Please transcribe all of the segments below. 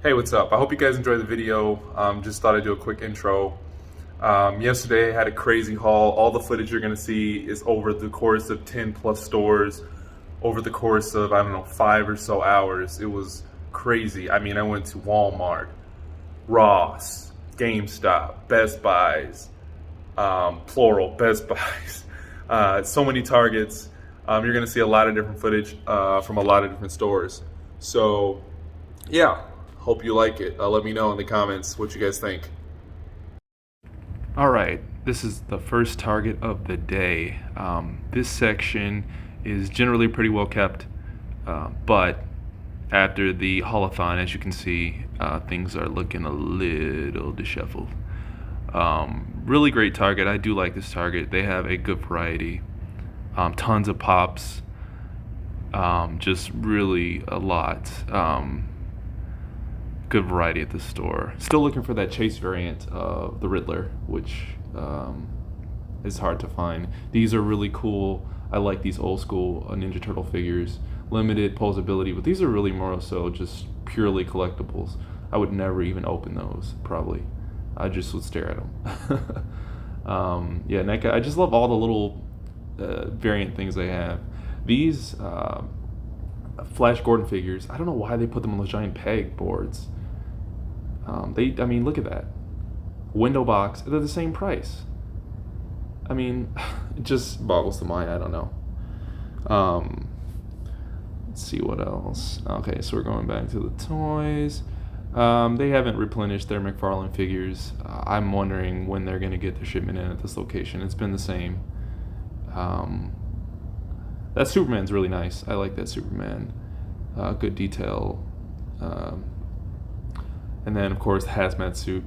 Hey, what's up? I hope you guys enjoyed the video. Just thought I'd do a quick intro. Yesterday I had a crazy haul. All the footage you're gonna see is over the course of 10 plus stores, over the course of, I don't know, 5 or so hours. It was crazy. I mean, I went to Walmart, Ross, GameStop, Best Buys, plural, Best Buys. So many Targets. You're gonna see a lot of different footage from a lot of different stores. So, yeah. Hope you like it. Let me know in the comments what you guys think. Alright, this is the first Target of the day. This section is generally pretty well kept, but after the haulathon, as you can see, things are looking a little disheveled. Really great Target. I do like this Target. They have a good variety. Tons of pops. Just really a lot. Good variety at the store. Still looking for that Chase variant of the Riddler, which is hard to find. These are really cool. I like these old school Ninja Turtle figures. Limited posability, but these are really more so just purely collectibles. I would never even open those, probably. I just would stare at them. Yeah, NECA, I just love all the little variant things they have. These Flash Gordon figures, I don't know why they put them on those giant peg boards. I mean, look at that. Window box, they're the same price. I mean, it just boggles the mind, I don't know. Let's see what else. Okay, so we're going back to the toys. They haven't replenished their McFarlane figures. I'm wondering when they're going to get their shipment in at this location. It's been the same. That Superman's really nice. I like that Superman. Good detail. And then, of course, the hazmat suit,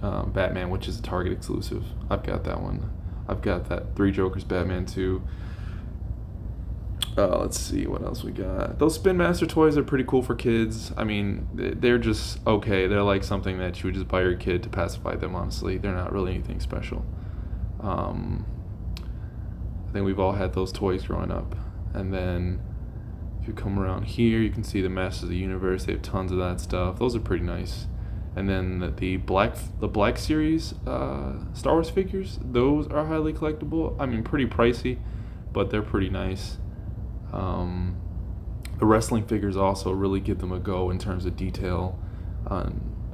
Batman, which is a Target exclusive. I've got that one. I've got that Three Jokers Batman too. Let's see what else we got. Those Spin Master toys are pretty cool for kids. I mean, they're just okay. They're like something that you would just buy your kid to pacify them, honestly. They're not really anything special. I think we've all had those toys growing up. And then if you come around here, you can see the Masters of the Universe. They have tons of that stuff. Those are pretty nice. And then the Black Series Star Wars figures, those are highly collectible. I mean, pretty pricey, but they're pretty nice. The wrestling figures also really give them a go in terms of detail. I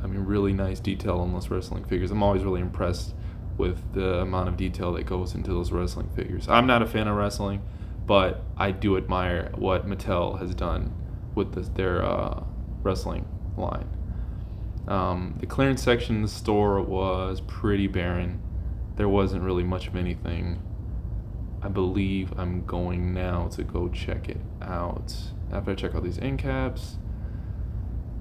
mean, really nice detail on those wrestling figures. I'm always really impressed with the amount of detail that goes into those wrestling figures. I'm not a fan of wrestling, but I do admire what Mattel has done with their wrestling line. The clearance section in the store was pretty barren. There wasn't really much of anything. I believe I'm going now to go check it out. After I check out these end caps,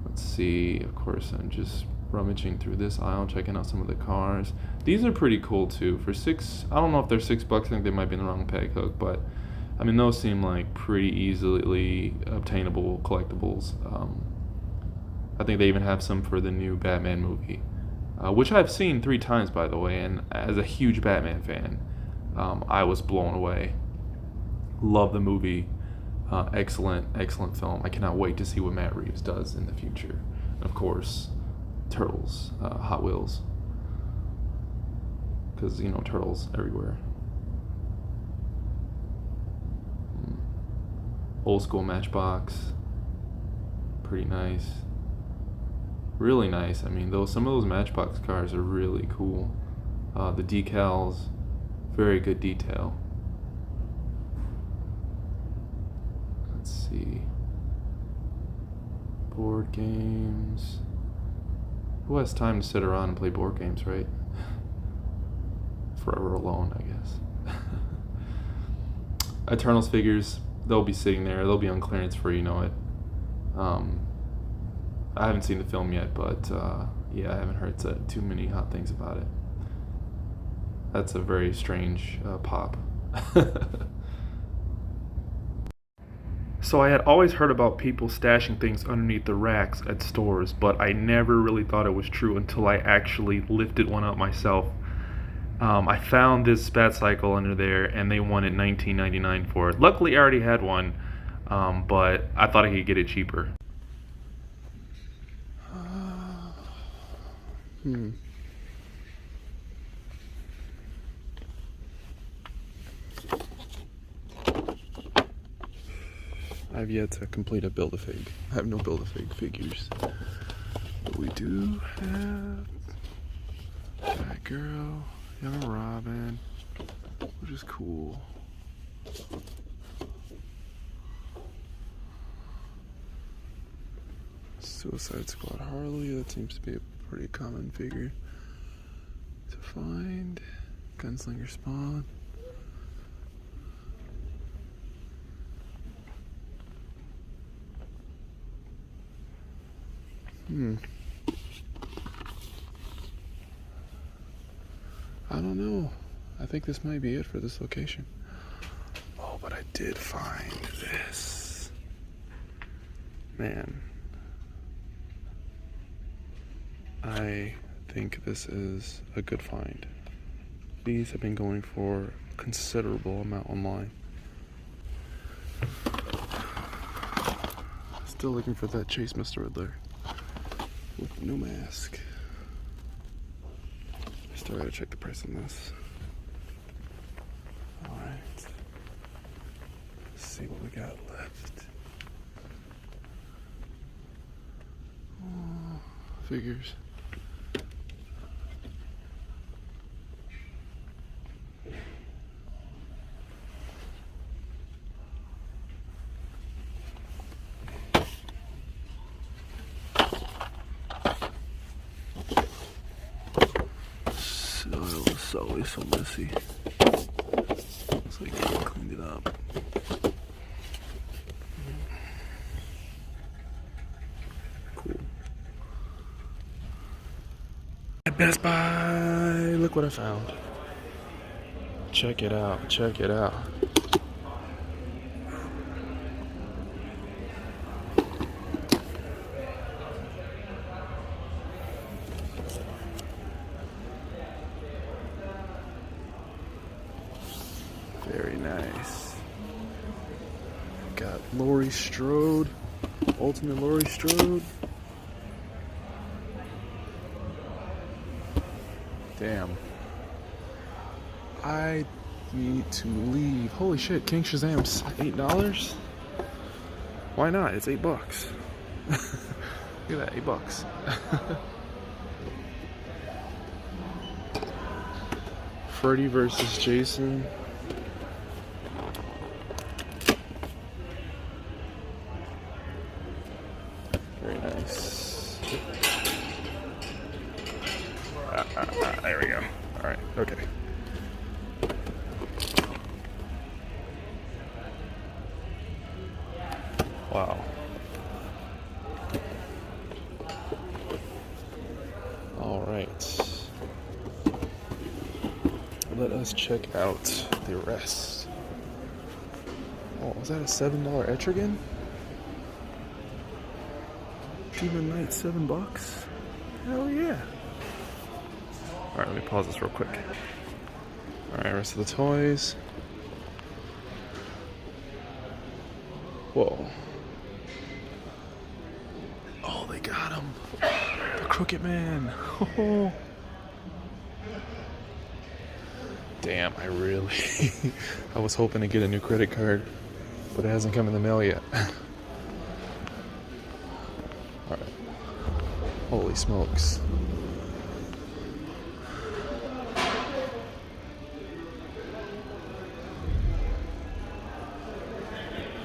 let's see, of course I'm just rummaging through this aisle, checking out some of the cars. These are pretty cool too. For I don't know if they're $6, I think they might be in the wrong peg hook, but I mean, those seem like pretty easily obtainable collectibles. I think they even have some for the new Batman movie, which I've seen 3 times, by the way, and as a huge Batman fan, I was blown away. Love the movie. Excellent film. I cannot wait to see what Matt Reeves does in the future. And of course, Turtles, Hot Wheels, because, you know, Turtles everywhere. Old school Matchbox, pretty nice, really nice. I mean, some of those Matchbox cars are really cool. The decals, very good detail. Let's see, board games. Who has time to sit around and play board games, right? Forever alone, I guess. Eternals figures, they'll be sitting there. They'll be on clearance for you know it. I haven't seen the film yet, but yeah, I haven't heard too many hot things about it. That's a very strange pop. So I had always heard about people stashing things underneath the racks at stores, but I never really thought it was true until I actually lifted one up myself. I found this Bat Cycle under there, and they wanted $19.99 for it. Luckily, I already had one, but I thought I could get it cheaper. I've yet to complete a Build-A-Fig. I have no Build-A-Fig figures. But we do have Batgirl, Young Robin, which is cool. Suicide Squad Harley, that seems to be a pretty common figure to find. Gunslinger Spawn. I don't know. I think this might be it for this location. Oh, but I did find this. Man. I think this is a good find. These have been going for a considerable amount online. Still looking for that Chase Mr. Riddler with no mask. Still gotta check the price on this. Alright. Let's see what we got left. Oh, figures. It's always so messy. Looks like I cleaned it up. Cool. At Best Buy, look what I found. Check it out, check it out. Very nice. Got Laurie Strode, Ultimate Laurie Strode. Damn. I need to leave. Holy shit, King Shazam's $8? Why not? It's $8. Look at that, $8. Freddy versus Jason. Very nice. There we go. Alright, okay. Wow. Alright. Let us check out the rest. Oh, was that a $7 Etrigan? Demon Knight, $7? Hell yeah. Alright, let me pause this real quick. Alright, rest of the toys. Whoa. Oh, they got him. The Crooked Man. Oh. Damn, I really... I was hoping to get a new credit card, but it hasn't come in the mail yet. Alright. Holy smokes.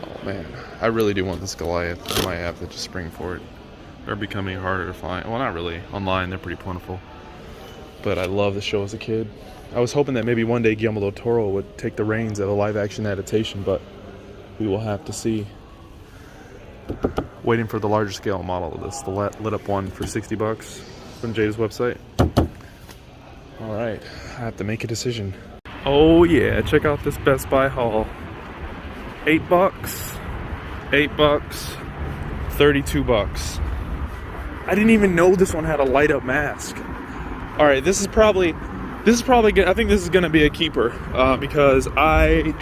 Oh man, I really do want this Goliath. I might have to just spring for it. They're becoming harder to find. Well, not really. Online, they're pretty plentiful. But I love the show as a kid. I was hoping that maybe one day Guillermo del Toro would take the reins of a live-action adaptation, but we will have to see. Waiting for the larger scale model of this, the lit-up one for $60 from Jada's website. All right, I have to make a decision. Oh yeah, check out this Best Buy haul. $8, $8, $32. I didn't even know this one had a light-up mask. All right, this is probably good. I think this is gonna be a keeper because I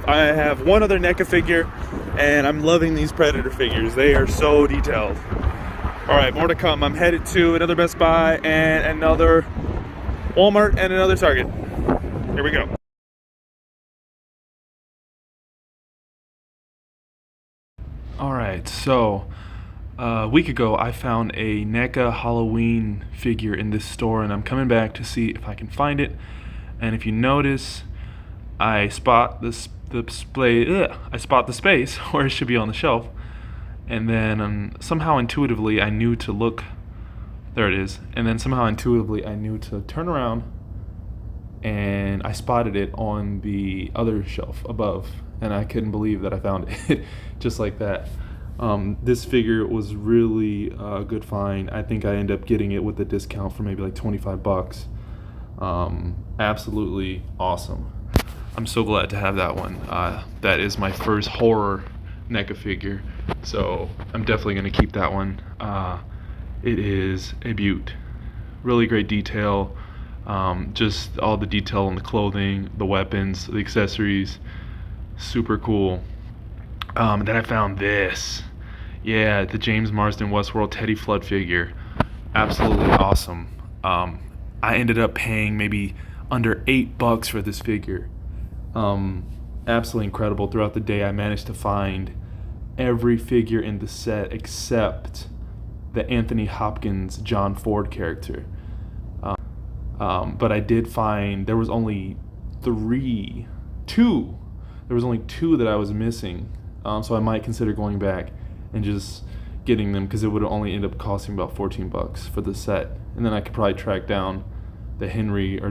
have one other NECA figure, and I'm loving these Predator figures. They are so detailed. All right, more to come. I'm headed to another Best Buy and another Walmart and another Target. Here we go. All right, so a week ago I found a NECA Halloween figure in this store, and I'm coming back to see if I can find it. And if you notice, I spot the space where it should be on the shelf, and then somehow intuitively I knew to look. There it is. And then somehow intuitively I knew to turn around, and I spotted it on the other shelf above, and I couldn't believe that I found it just like that. This figure was really a good find. I think I ended up getting it with a discount for maybe like 25 bucks. Absolutely awesome. I'm so glad to have that one. That is my first horror NECA figure, so I'm definitely going to keep that one. It is a beaut. Really great detail. Just all the detail on the clothing, the weapons, the accessories. Super cool. Then I found this. Yeah, the James Marsden Westworld Teddy Flood figure. Absolutely awesome. I ended up paying maybe under $8 for this figure. Absolutely incredible. Throughout the day I managed to find every figure in the set except the Anthony Hopkins John Ford character. But I did find there was only two that I was missing. So I might consider going back and just getting them, because it would only end up costing about 14 bucks for the set. And then I could probably track down the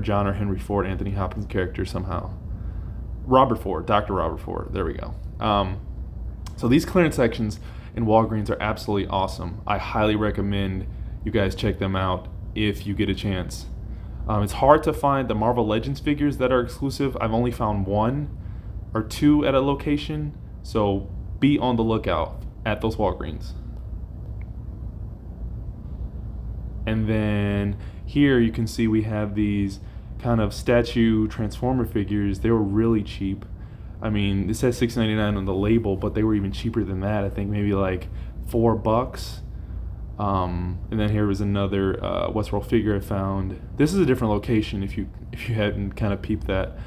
John or Henry Ford Anthony Hopkins character somehow. Dr. Robert Ford, there we go. So these clearance sections in Walgreens are absolutely awesome. I highly recommend you guys check them out if you get a chance. It's hard to find the Marvel Legends figures that are exclusive. I've only found 1 or 2 at a location, so be on the lookout at those Walgreens. And then here you can see we have these kind of statue Transformer figures. They were really cheap. I mean, it says $6.99 on the label, but they were even cheaper than that. I think maybe like $4. And then here was another Westworld figure I found. This is a different location if you hadn't kind of peeped that.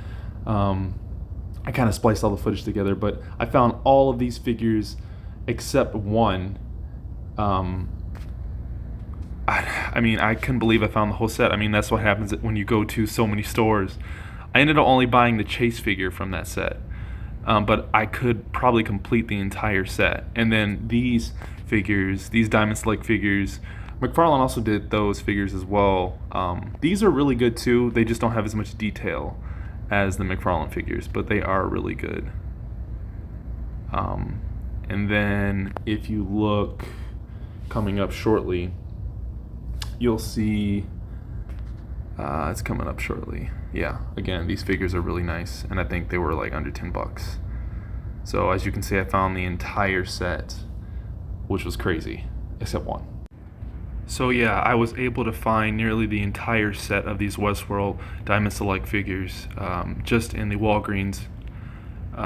I kind of spliced all the footage together, but I found all of these figures except one. I mean, I couldn't believe I found the whole set. I mean, that's what happens when you go to so many stores. I ended up only buying the Chase figure from that set, but I could probably complete the entire set. And then these figures, these Diamond Select figures, McFarlane also did those figures as well. These are really good too. They just don't have as much detail as the McFarlane figures, but they are really good. And then if you look coming up shortly, you'll see it's coming up shortly. Yeah, again, these figures are really nice, and I think they were like under 10 bucks. So as you can see, I found the entire set, which was crazy, except one. So yeah, I was able to find nearly the entire set of these Westworld Diamond Select figures just in the Walgreens.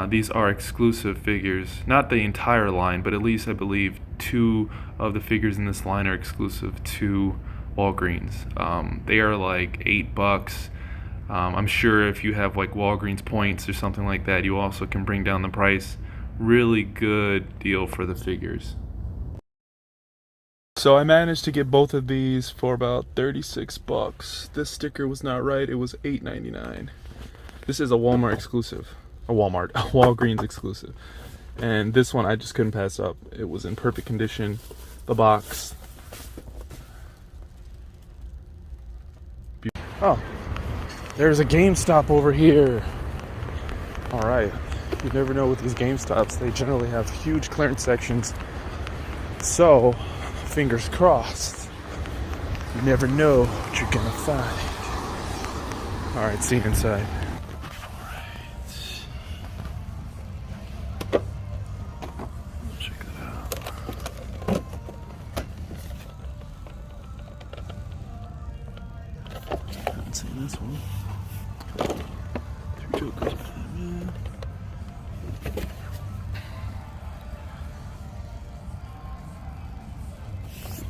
These are exclusive figures, not the entire line, but at least I believe 2 of the figures in this line are exclusive to Walgreens. They are like $8. I'm sure if you have like Walgreens points or something like that, you also can bring down the price. Really good deal for the figures. So I managed to get both of these for about 36 bucks. This sticker was not right. It was $8.99. This is a Walmart exclusive. A Walgreens exclusive. And this one I just couldn't pass up. It was in perfect condition. The box. Oh, there's a GameStop over here. All right. You never know with these GameStops. They generally have huge clearance sections. So, fingers crossed. You never know what you're gonna find. All right, see you inside. This one. 2 Jokers.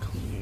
Clean.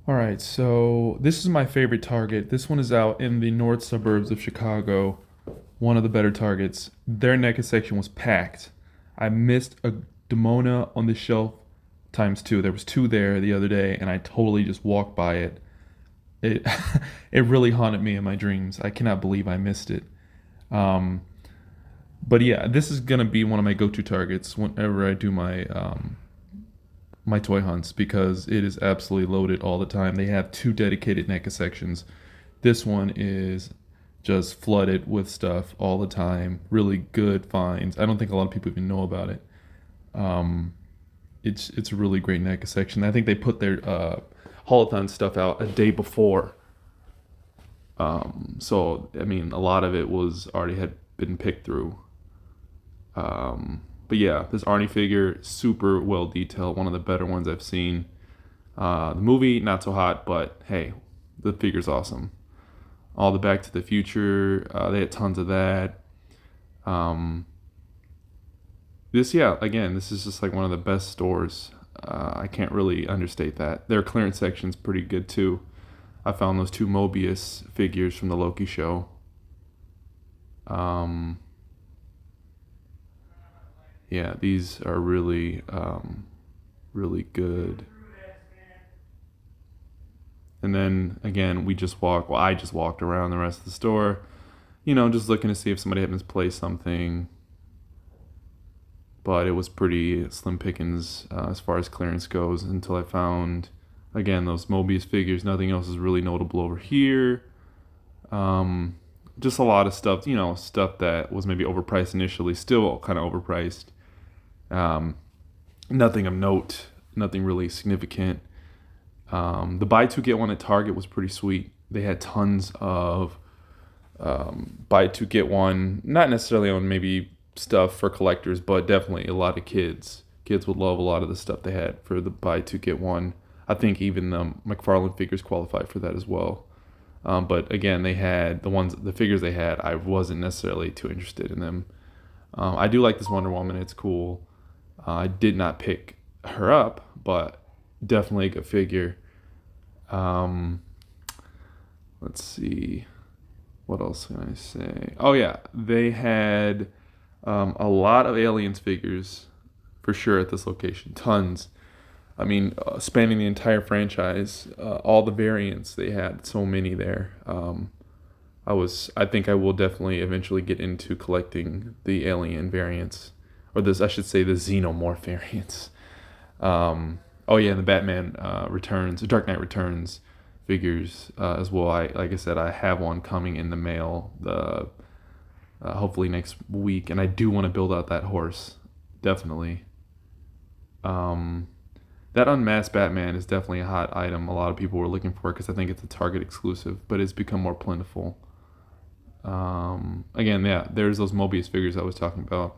All right, so this is my favorite Target. This one is out in the north suburbs of Chicago. One of the better Targets. Their NECA section was packed. I missed a Demona on the shelf times two. There was two there the other day, and I totally just walked by it. It it really haunted me in my dreams. I cannot believe I missed it. Um, but yeah, this is gonna be one of my go-to Targets whenever I do my toy hunts because it is absolutely loaded all the time. They have two dedicated NECA sections. This one is just flooded with stuff all the time. Really good finds. I don't think a lot of people even know about it. Um, it's a really great NECA section. I think they put their Holothon stuff out a day before. So I mean, a lot of it was already had been picked through. But yeah, this Arnie figure, super well detailed, one of the better ones I've seen. The movie, not so hot, but hey, the figure's awesome. All the Back to the Future, they had tons of that. This is just like one of the best stores. I can't really understate that. Their clearance section's pretty good too. I found those two Mobius figures from the Loki show. Yeah, these are really, really good. And then again, I just walked around the rest of the store, just looking to see if somebody had misplaced something. But it was pretty slim pickings as far as clearance goes until I found, again, those Mobius figures. Nothing else is really notable over here. Just a lot of stuff, stuff that was maybe overpriced initially, still kind of overpriced. Nothing of note, nothing really significant. The buy two get one at Target was pretty sweet. They had tons of buy two get one, not necessarily on maybe stuff for collectors, but definitely a lot of kids. Kids would love a lot of the stuff they had for the buy two get one. I think even the McFarlane figures qualified for that as well. But again, they had the figures they had. I wasn't necessarily too interested in them. I do like this Wonder Woman. It's cool. I did not pick her up, but definitely a good figure. Let's see. What else can I say? Oh yeah, they had a lot of Aliens figures for sure at this location. Tons. I mean, spanning the entire franchise, all the variants they had, so many there. I think I will definitely eventually get into collecting the Alien variants, or I should say the Xenomorph variants. Oh yeah, and the Batman Returns, the Dark Knight Returns figures as well. Like I said, I have one coming in the mail. Hopefully next week, and I do want to build out that horse, definitely. That unmasked Batman is definitely a hot item. A lot of people were looking for it because I think it's a Target exclusive, but it's become more plentiful. Again, yeah, there's those Mobius figures I was talking about.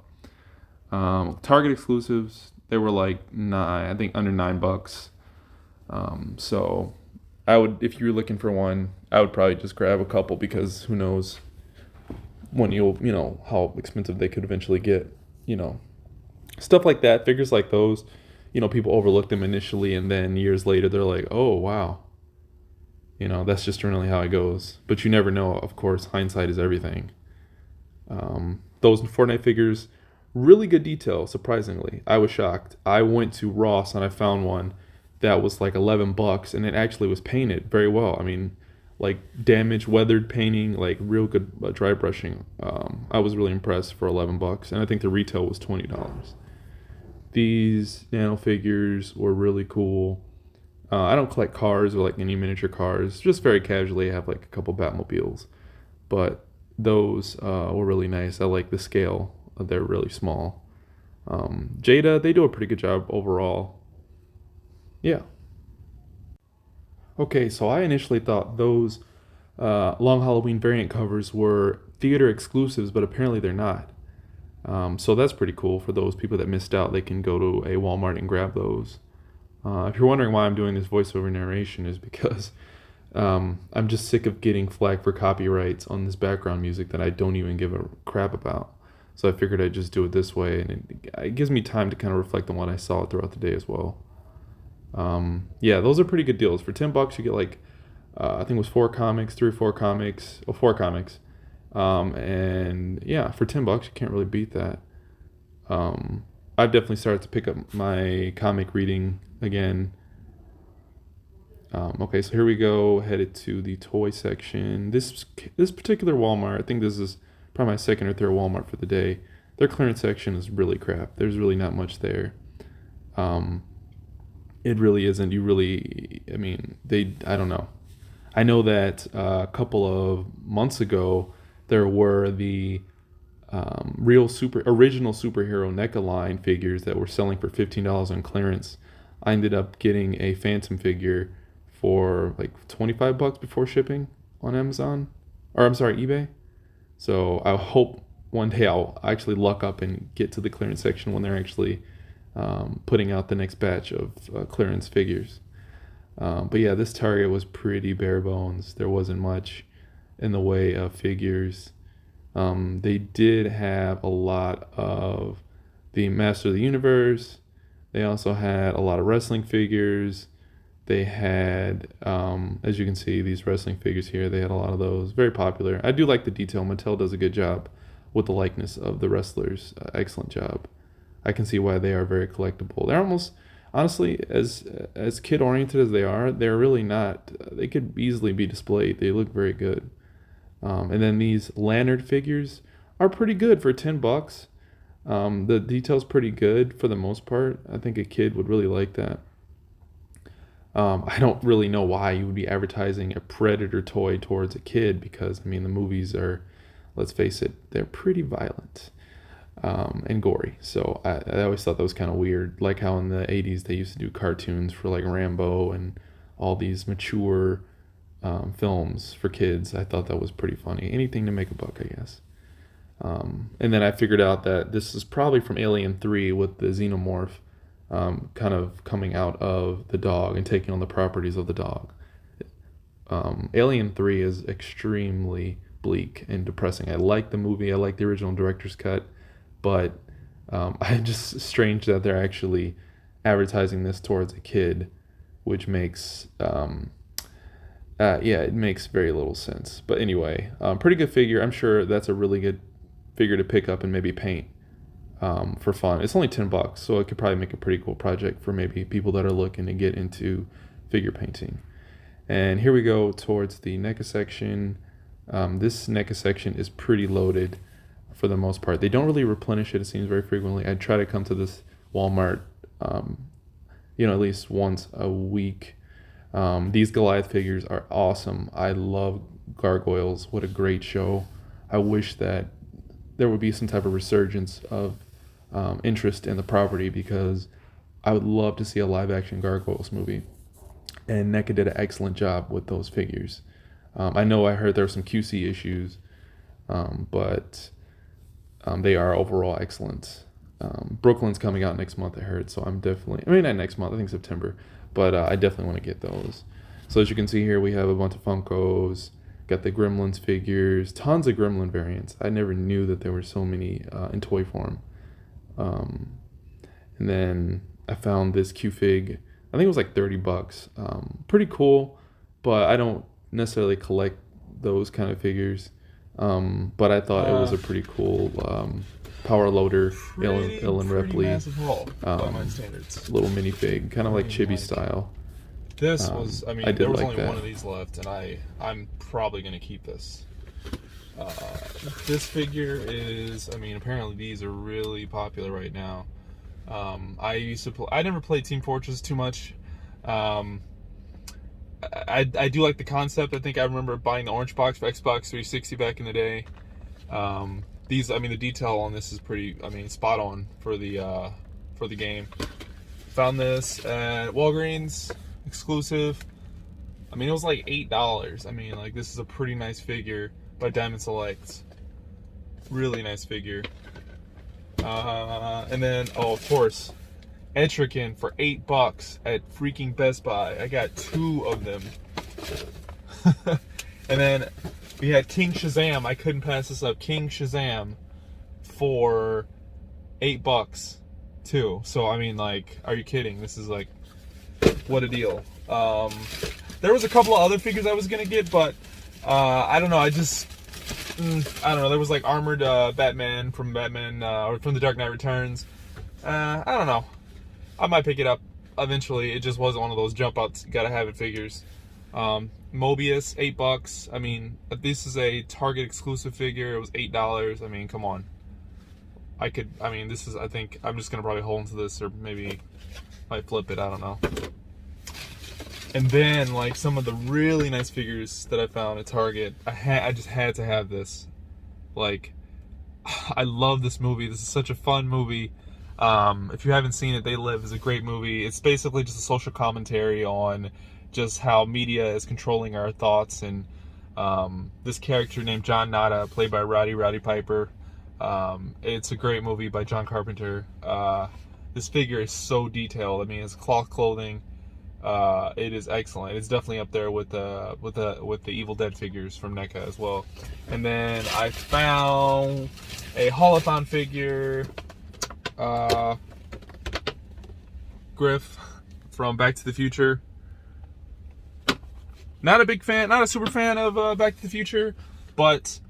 Target exclusives, they were like I think under $9. So I would, if you're looking for one, I would probably just grab a couple because who knows when how expensive they could eventually get. Stuff like that, figures like those. People overlook them initially, and then years later, they're like, "Oh, wow." That's just generally how it goes. But you never know. Of course, hindsight is everything. Those Fortnite figures, really good detail. Surprisingly, I was shocked. I went to Ross and I found one that was like $11, and it actually was painted very well. I mean, like damaged, weathered painting, like real good dry brushing. I was really impressed for $11, and I think the retail was $20. These nano figures were really cool. I don't collect cars or like any miniature cars. Just very casually, I have like a couple Batmobiles, but those were really nice. I like the scale. They're really small. Jada, they do a pretty good job overall. Yeah. Okay, so I initially thought those Long Halloween variant covers were theater exclusives, but apparently they're not. So that's pretty cool for those people that missed out. They can go to a Walmart and grab those. If you're wondering why I'm doing this voiceover narration, is because I'm just sick of getting flack for copyrights on this background music that I don't even give a crap about. So I figured I'd just do it this way, and it gives me time to kind of reflect on what I saw throughout the day as well. Yeah, those are pretty good deals. For $10, you get like I think it was 4 comics, 3 or 4 comics, or 4 comics. And yeah, for $10, you can't really beat that. I've definitely started to pick up my comic reading again. Okay, so here we go, headed to the toy section. This particular Walmart, I think this is probably my second or third Walmart for the day. Their clearance section is really crap. There's really not much there. It really isn't. I mean, I don't know. I know that a couple of months ago, there were the original superhero NECA line figures that were selling for $15 on clearance. I ended up getting a Phantom figure for like $25 before shipping on Amazon, or I'm sorry, eBay. So I hope one day I'll actually luck up and get to the clearance section when they're actually putting out the next batch of clearance figures. But yeah, this Target was pretty bare bones. There wasn't much in the way of figures. They did have a lot of the Master of the Universe. They also had a lot of wrestling figures. They had, as you can see, these wrestling figures here. They had a lot of those. Very popular. I do like the detail. Mattel does a good job with the likeness of the wrestlers. Excellent job. I can see why they are very collectible. They're almost, honestly, as kid-oriented as they are, they're really not. They could easily be displayed. They look very good. And then these Lanyard figures are pretty good for $10. The detail's pretty good for the most part. I think a kid would really like that. I don't really know why you would be advertising a Predator toy towards a kid, because, I mean, the movies are, let's face it, they're pretty violent and gory. So I always thought that was kind of weird, like how in the 80s they used to do cartoons for like Rambo and all these mature films for kids. I thought that was pretty funny. Anything to make a buck, I guess. And then I figured out that this is probably from Alien 3 with the xenomorph kind of coming out of the dog and taking on the properties of the dog. Alien 3 is extremely bleak and depressing. I like the movie. I like the original director's cut, but it's just strange that they're actually advertising this towards a kid, which makes it makes very little sense. But anyway, pretty good figure. I'm sure that's a really good figure to pick up and maybe paint for fun. It's only $10, so it could probably make a pretty cool project for maybe people that are looking to get into figure painting. And here we go towards the NECA section. This NECA section is pretty loaded for the most part. They don't really replenish it, it seems, very frequently. I try to come to this Walmart, at least once a week. These Goliath figures are awesome. I love Gargoyles. What a great show. I wish that there would be some type of resurgence of interest in the property, because I would love to see a live-action Gargoyles movie. And NECA did an excellent job with those figures. I know I heard there were some QC issues, but they are overall excellent. Brooklyn's coming out next month, I heard, so not next month, I think September, but I definitely want to get those. So as you can see here, we have a bunch of Funkos, got the Gremlins figures, tons of Gremlin variants. I never knew that there were so many in toy form. And then I found this Q-Fig, I think it was like $30. Pretty cool, but I don't necessarily collect those kind of figures. But I thought it was a pretty cool power loader, Ellen Ripley, massive haul by my standards. little minifig, kind of like chibi style. This was, there was like only that. one of these left, and I'm probably going to keep this. This figure is, apparently these are really popular right now. I never played Team Fortress too much. I do like the concept. I think I remember buying the orange box for Xbox 360 back in the day. The detail on this is pretty, spot on for the game. Found this at Walgreens, exclusive. It was like $8. This is a pretty nice figure by Diamond Select. Really nice figure. And then, of course, Etrigan for $8 at freaking Best Buy. I got 2 of them. And then we had King Shazam. I couldn't pass this up. King Shazam for $8 too. So are you kidding? This is like what a deal. There was a couple of other figures I was gonna get, but I don't know. I don't know. There was like armored Batman or from the Dark Knight Returns. I don't know. I might pick it up eventually. It just wasn't one of those jump outs, gotta have it figures. Mobius, $8. I mean, this is a Target exclusive figure. It was $8. I mean, come on. I think I'm just gonna probably hold into this, or maybe might flip it. I don't know. And then, like, some of the really nice figures that I found at Target, I just had to have this. Like, I love this movie. This is such a fun movie. If you haven't seen it, They Live is a great movie. It's basically just a social commentary on just how media is controlling our thoughts. And this character named John Nada, played by Roddy Piper. It's a great movie by John Carpenter. This figure is so detailed. I mean, it's cloth clothing. It is excellent. It's definitely up there with the Evil Dead figures from NECA as well. And then I found a Holophon figure, Griff from Back to the Future. Not a big fan, not a super fan of Back to the Future, but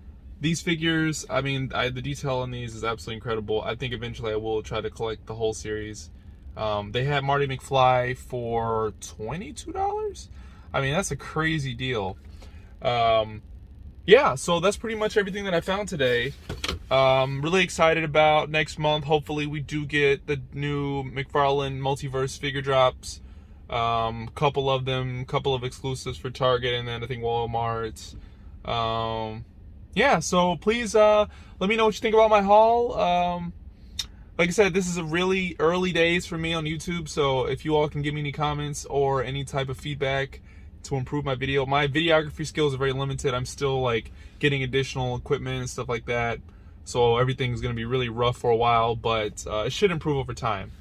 these figures, I mean, the detail on these is absolutely incredible. I think eventually I will try to collect the whole series. They had Marty McFly for $22. I mean, that's a crazy deal. Yeah, so that's pretty much everything that I found today. Really excited about next month. Hopefully we do get the new McFarlane multiverse figure drops. Couple of them, couple of exclusives for Target, and then I think Walmart. Yeah, so please let me know what you think about my haul. Like I said, this is a really early days for me on YouTube, so if you all can give me any comments or any type of feedback to improve my videography skills are very limited. I'm still like getting additional equipment and stuff like that, so everything's gonna be really rough for a while, but it should improve over time.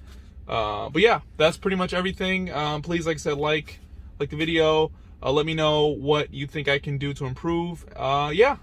But yeah, that's pretty much everything. Please, like I said, like the video. Let me know what you think I can do to improve. Yeah.